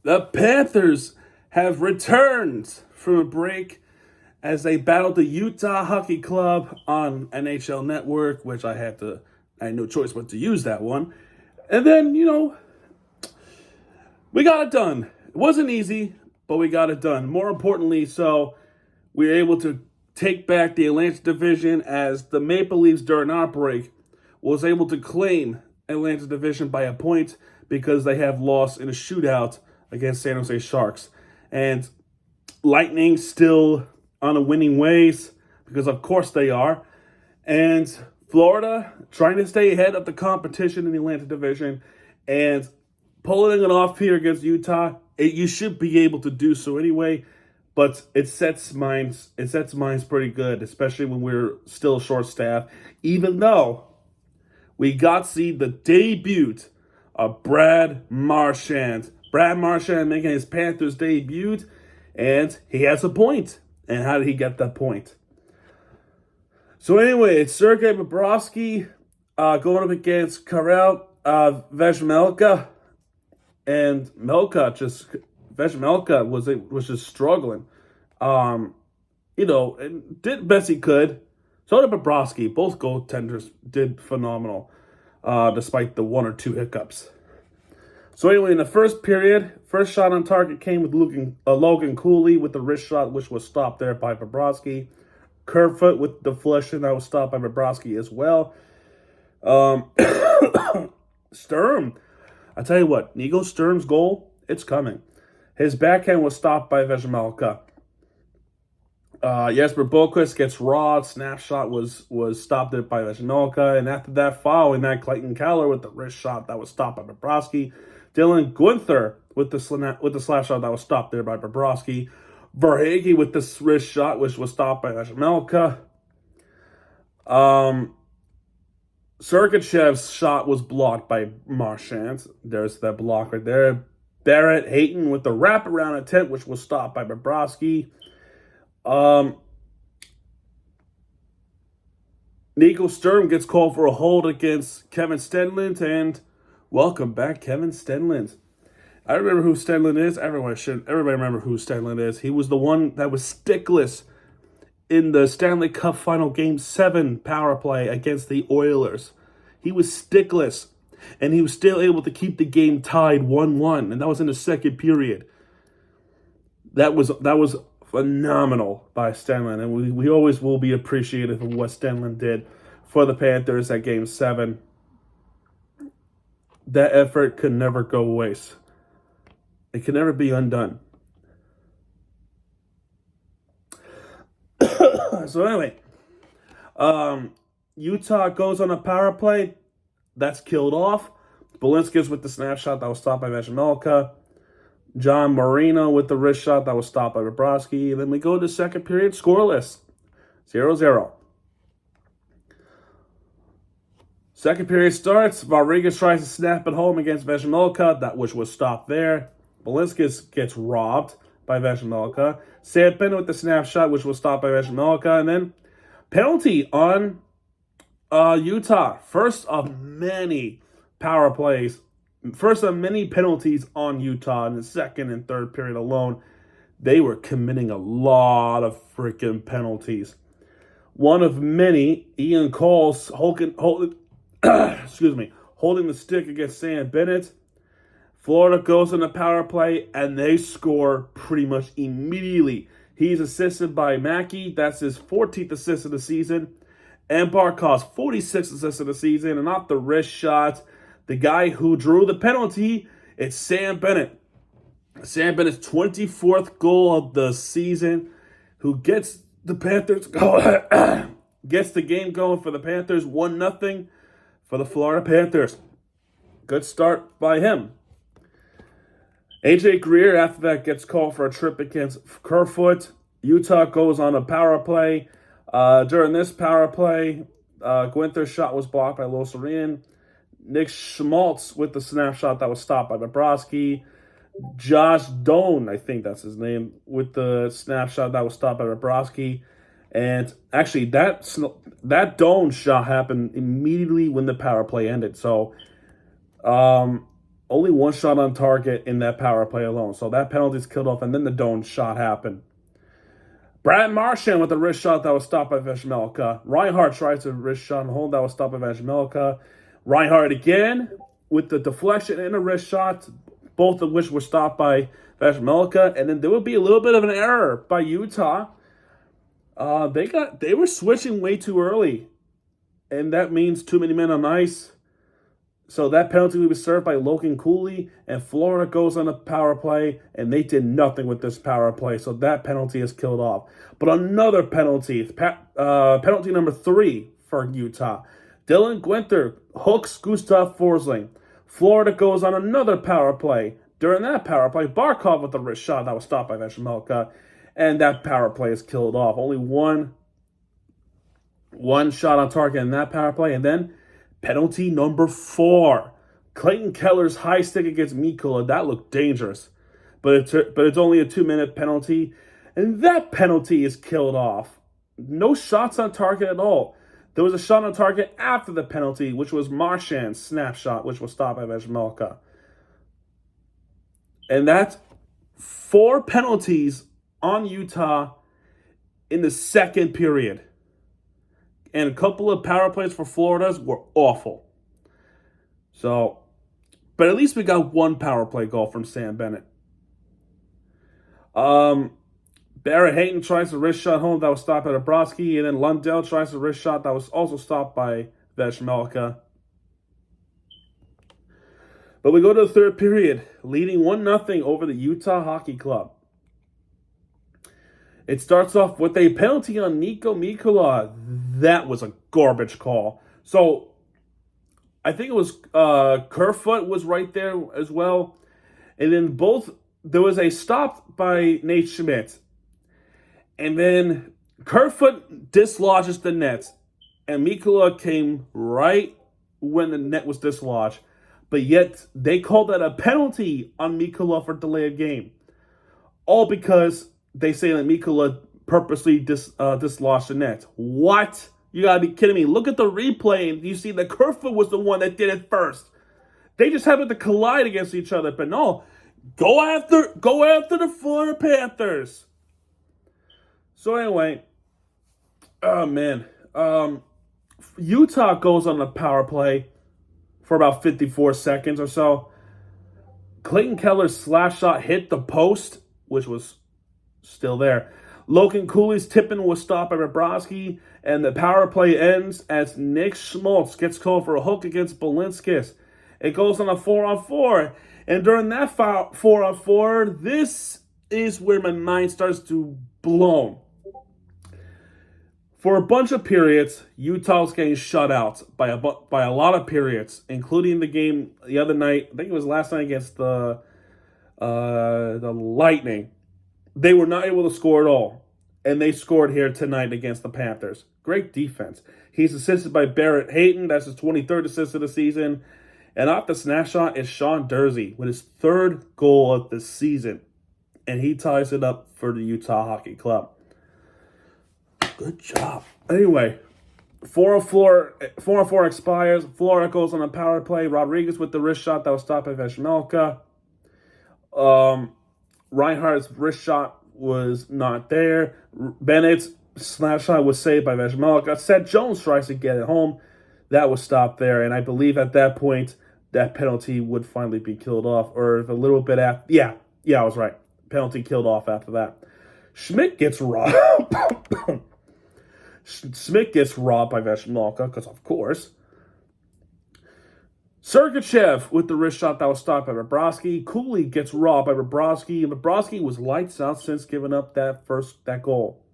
The Panthers have returned from a break as they battled the Utah Hockey Club on NHL Network, which I had no choice but to use that one. And then, we got it done. It wasn't easy, but we got it done. More importantly, we were able to take back the Atlantic Division as the Maple Leafs during our break was able to claim Atlantic Division by a point because they have lost in a shootout against San Jose Sharks. And Lightning still on a winning ways, because of course they are. And Florida trying to stay ahead of the competition in the Atlantic Division and pulling it off here against Utah. You should be able to do so anyway, but it sets minds pretty good, especially when we're still short-staffed, even though we got to see the debut of Brad Marchand. Brad Marchand making his Panthers debut, and he has a point. And how did he get that point? So anyway, it's Sergei Bobrovsky going up against Karel Vejmelka, and Vejmelka was just struggling. And did best he could. So did Bobrovsky. Both goaltenders did phenomenal, despite the one or two hiccups. So anyway, in the first period, first shot on target came with Logan Cooley with the wrist shot, which was stopped there by Bobrovsky. Kerfoot with the deflection that was stopped by Bobrovsky as well. Sturm, I tell you what, Nico Sturm's goal, it's coming. His backhand was stopped by Vejmelka. Jesper Boquist gets robbed. Snapshot was stopped by Vejmelka. And after that, following that, Clayton Keller with the wrist shot that was stopped by Bobrovsky. Dylan Guenther with the slap shot that was stopped there by Bobrovsky. Verhaeghe with the wrist shot, which was stopped by Vejmelka. Sergachev's shot was blocked by Marchand. There's that block right there. Barrett Hayton with the wraparound attempt, which was stopped by Bobrovsky. Nico Sturm gets called for a hold against Kevin Stenlund, and welcome back, Kevin Stenlund. I remember who Stenlund is. Everybody remember who Stenlund is. He was the one that was stickless in the Stanley Cup Final Game 7 power play against the Oilers. He was stickless, and he was still able to keep the game tied 1-1, and that was in the second period. That was phenomenal by Stenlund, and we always will be appreciative of what Stenlund did for the Panthers at Game 7. That effort could never go waste. It can never be undone. So anyway, Utah goes on a power play. That's killed off. Balinskis with the snapshot that was stopped by Vejmelka. John Marino with the wrist shot that was stopped by Bobrovsky. Then we go to the second period, scoreless. 0-0. Second period starts. Rodriguez tries to snap it home against Vejmelka, which was stopped there. Balinskis gets robbed by Vejmelka. Sam Bennett with the snapshot, which was stopped by Vejmelka. And then penalty on Utah. First of many power plays. First of many penalties on Utah in the second and third period alone. They were committing a lot of freaking penalties. One of many, Ian Cole's holding the stick against Sam Bennett. Florida goes in the power play, and they score pretty much immediately. He's assisted by Mackey. That's his 14th assist of the season. And Barkov's 46th assist of the season. And off the wrist shot, the guy who drew the penalty, it's Sam Bennett. Sam Bennett's 24th goal of the season, who gets the Panthers gets the game going for the Panthers. 1-0 for the Florida Panthers. Good start by him. AJ Greer, after that, gets called for a trip against Kerfoot. Utah goes on a power play. During this power play, Guenther's shot was blocked by Losarian. Nick Schmaltz with the snapshot that was stopped by Bobrovsky. Josh Doan, I think that's his name, with the snapshot that was stopped by Bobrovsky. And actually, that Doan shot happened immediately when the power play ended. So, Only one shot on target in that power play alone. So that penalty's killed off, and then the Doan shot happened. Brad Marchand with a wrist shot that was stopped by Vejmelka. Reinhardt tries a wrist shot and hold that was stopped by Vejmelka. Reinhardt again with the deflection and a wrist shot, both of which were stopped by Vejmelka. And then there would be a little bit of an error by Utah. They were switching way too early, and that means too many men on ice. So that penalty was served by Logan Cooley, and Florida goes on a power play, and they did nothing with this power play. So that penalty is killed off. But another penalty, penalty number 3 for Utah. Dylan Gwinter hooks Gustav Forsling. Florida goes on another power play. During that power play, Barkov with a wrist shot that was stopped by Vejmelka, and that power play is killed off. Only one shot on target in that power play, and then penalty number 4. Clayton Keller's high stick against Mikula. That looked dangerous. But it's only a 2-minute penalty. And that penalty is killed off. No shots on target at all. There was a shot on target after the penalty, which was Marchand's snapshot, which was stopped by Vejmelka. And that's 4 penalties on Utah in the second period. And a couple of power plays for Florida's were awful. So, but at least we got one power play goal from Sam Bennett. Barrett Hayton tries a wrist shot home that was stopped by Dabrowski, and then Lundell tries a wrist shot that was also stopped by Vejmelka. But we go to the third period, leading 1-0 over the Utah Hockey Club. It starts off with a penalty on Nico Mikula. That was a garbage call. So, I think it was Kerfoot was right there as well. And then there was a stop by Nate Schmidt. And then Kerfoot dislodges the net. And Mikula came right when the net was dislodged. But yet, they called that a penalty on Mikula for delay of game. All because they say that Mikula purposely dislodged the net. What? You gotta be kidding me. Look at the replay and you see that Kerfoot was the one that did it first. They just happened to collide against each other. But no, go after the Florida Panthers. So anyway, oh man. Utah goes on the power play for about 54 seconds or so. Clayton Keller's slash shot hit the post, which was still there. Logan Cooley's tipping was stopped by Bobrovsky, and the power play ends as Nick Schmaltz gets called for a hook against Balinskis. It goes on a 4-on-4, and during that 4-on-4, this is where my mind starts to blow. For a bunch of periods, Utah's getting shut out by a lot of periods, including the game the other night. I think it was last night against the Lightning. They were not able to score at all, and they scored here tonight against the Panthers. Great defense. He's assisted by Barrett Hayton. That's his 23rd assist of the season. And off the snapshot is Sean Dursey with his 3rd goal of the season. And he ties it up for the Utah Hockey Club. Good job. Anyway, 4-on-4 expires. Florida goes on a power play. Rodriguez with the wrist shot that was stopped by Vejmelka. Reinhardt's wrist shot was not there. Bennett's snap shot was saved by Vejmelka. Seth Jones tries to get it home. That was stopped there. And I believe at that point, that penalty would finally be killed off. Or a little bit after. Yeah, I was right. Penalty killed off after that. Schmidt gets robbed. Schmidt gets robbed by Vejmelka, because of course. Sergachev with the wrist shot that was stopped by Bobrovsky. Cooley gets robbed by Bobrovsky, and Bobrovsky was lights out since giving up that goal.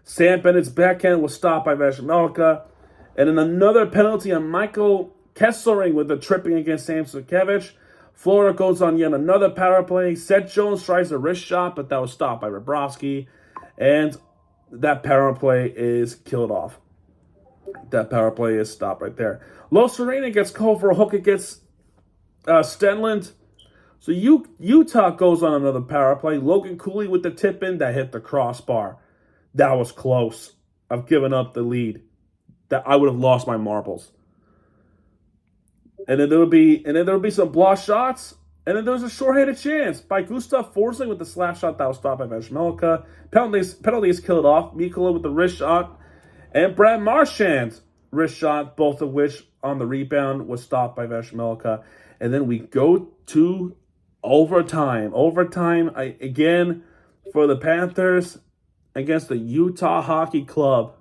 Sam Bennett's backhand was stopped by Vejmelka, and then another penalty on Michael Kessering with the tripping against Sam Sukevich. Florida goes on yet another power play. Seth Jones tries a wrist shot, but that was stopped by Bobrovsky, and that power play is killed off. That power play is stopped right there. Lo Serena gets called for a hook against Stenland. So Utah goes on another power play. Logan Cooley with the tip in that hit the crossbar. That was close. I've given up the lead. That I would have lost my marbles. And then there would be some blocked shots. And then there was a short-handed chance by Gustav Forsling with the slap shot that was stopped by Veshmelka. Penalties killed off. Mikola with the wrist shot. And Brad Marchand wrist shot, both of which on the rebound was stopped by Veshmelka. And then we go to overtime. Again for the Panthers against the Utah Hockey Club.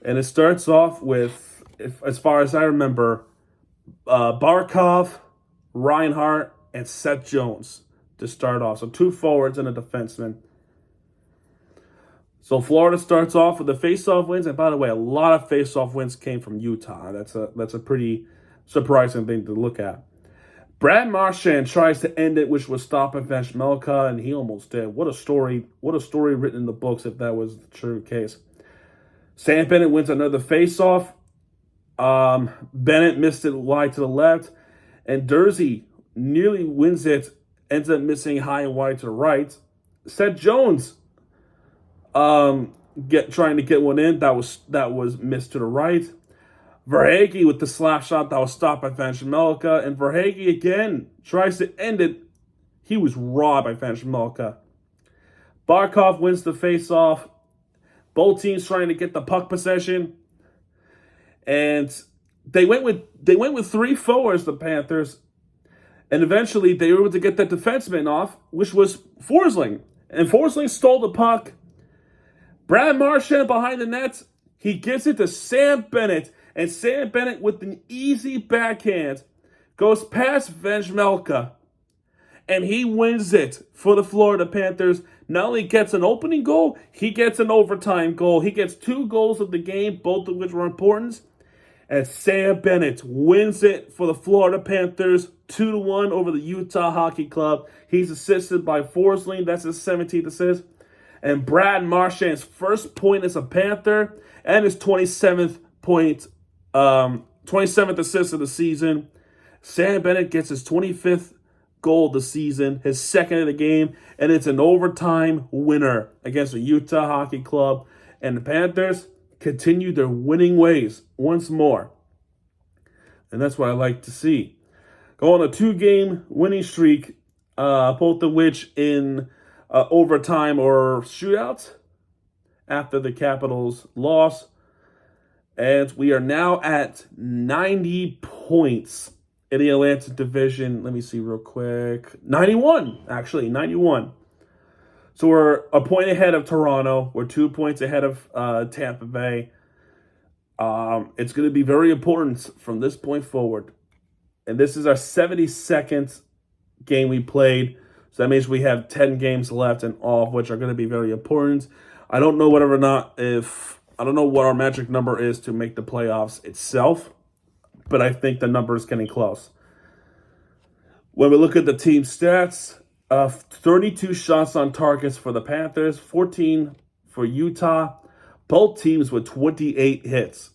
And it starts off with, as far as I remember, Barkov, Reinhart, and Seth Jones to start off. So 2 forwards and a defenseman. So Florida starts off with the face-off wins. And by the way, a lot of face-off wins came from Utah. That's a pretty surprising thing to look at. Brad Marchand tries to end it, which was stopped by Veshmelka, and he almost did. What a story written in the books if that was the true case. Sam Bennett wins another face-off. Bennett missed it wide to the left. And Dursey nearly wins it, ends up missing high and wide to the right. Seth Jones trying to get one in. That was missed to the right. Verhaeghe with the slap shot that was stopped by Veshmelka. And Verhaeghe again tries to end it. He was robbed by Veshmelka. Barkov wins the face-off. Both teams trying to get the puck possession. And they went with 3 forwards, the Panthers, and eventually they were able to get that defenseman off, which was Forsling. And Forsling stole the puck. Brad Marchand behind the net, he gives it to Sam Bennett, and Sam Bennett with an easy backhand goes past Veshmelka, and he wins it for the Florida Panthers. Not only gets an opening goal, he gets an overtime goal. He gets 2 goals of the game, both of which were important. And Sam Bennett wins it for the Florida Panthers 2-1 over the Utah Hockey Club. He's assisted by Forsling. That's his 17th assist. And Brad Marchand's first point as a Panther and his 27th assist of the season. Sam Bennett gets his 25th goal of the season, his second of the game, and it's an overtime winner against the Utah Hockey Club. And the Panthers continue their winning ways once more. And that's what I like to see. Go on a 2-game winning streak, both of which in overtime or shootouts after the Capitals' loss. And we are now at 90 points in the Atlantic Division. Let me see real quick. 91. So we're a point ahead of Toronto. We're 2 points ahead of Tampa Bay. It's going to be very important from this point forward. And this is our 72nd game we played. So that means we have 10 games left, and all of which are going to be very important. I don't know whether or not I don't know what our magic number is to make the playoffs itself, but I think the number is getting close. When we look at the team stats, 32 shots on targets for the Panthers, 14 for Utah. Both teams with 28 hits.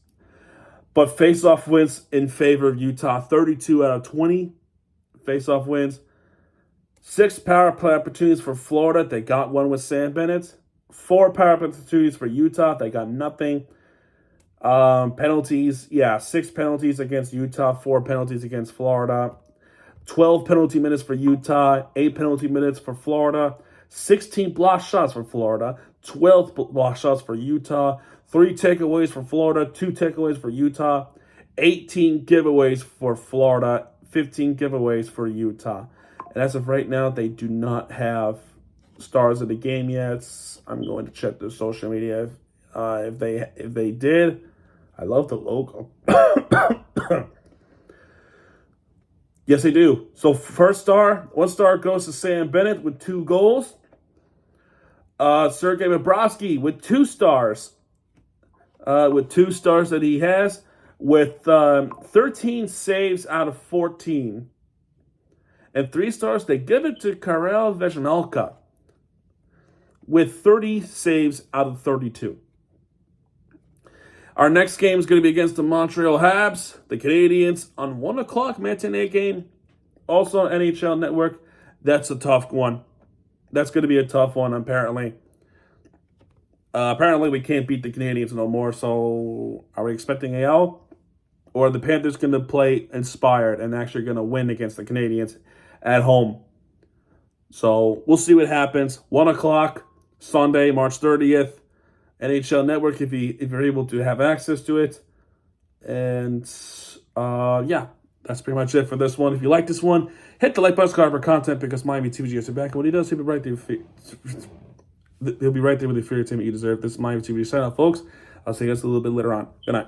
But face-off wins in favor of Utah, 32 out of 20 face-off wins. 6 power play opportunities for Florida. They got one with Sam Bennett. 4 power play opportunities for Utah. They got nothing. Penalties, 6 penalties against Utah, 4 penalties against Florida. 12 penalty minutes for Utah, 8 penalty minutes for Florida. 16 block shots for Florida, 12 block shots for Utah. 3 takeaways for Florida, 2 takeaways for Utah. 18 giveaways for Florida, 15 giveaways for Utah. And as of right now, they do not have stars of the game yet. I'm going to check their social media. If they did, I love the logo. Yes, they do. So first star, 1 star goes to Sam Bennett with 2 goals. Sergei Bobrovsky with 2 stars. With 2 stars that he has, with 13 saves out of 14. And 3 stars, they give it to Karel Veshmelka with 30 saves out of 32. Our next game is going to be against the Montreal Habs, the Canadiens, on 1 o'clock matinee game. Also on NHL Network. That's a tough one. That's going to be a tough one, apparently. Apparently, we can't beat the Canadiens no more, so are we expecting AL? Or are the Panthers going to play inspired and actually going to win against the Canadiens at home. So we'll see what happens. 1 o'clock, Sunday, March 30th. NHL Network, if you're able to have access to it. And yeah, that's pretty much it for this one. If you like this one, hit the like button for content because Miami TVG has your back. And when he does, he'll be right there. He'll be right there with the favorite team that you deserve. This is Miami TVG sign off, folks. I'll see you guys a little bit later on. Good night.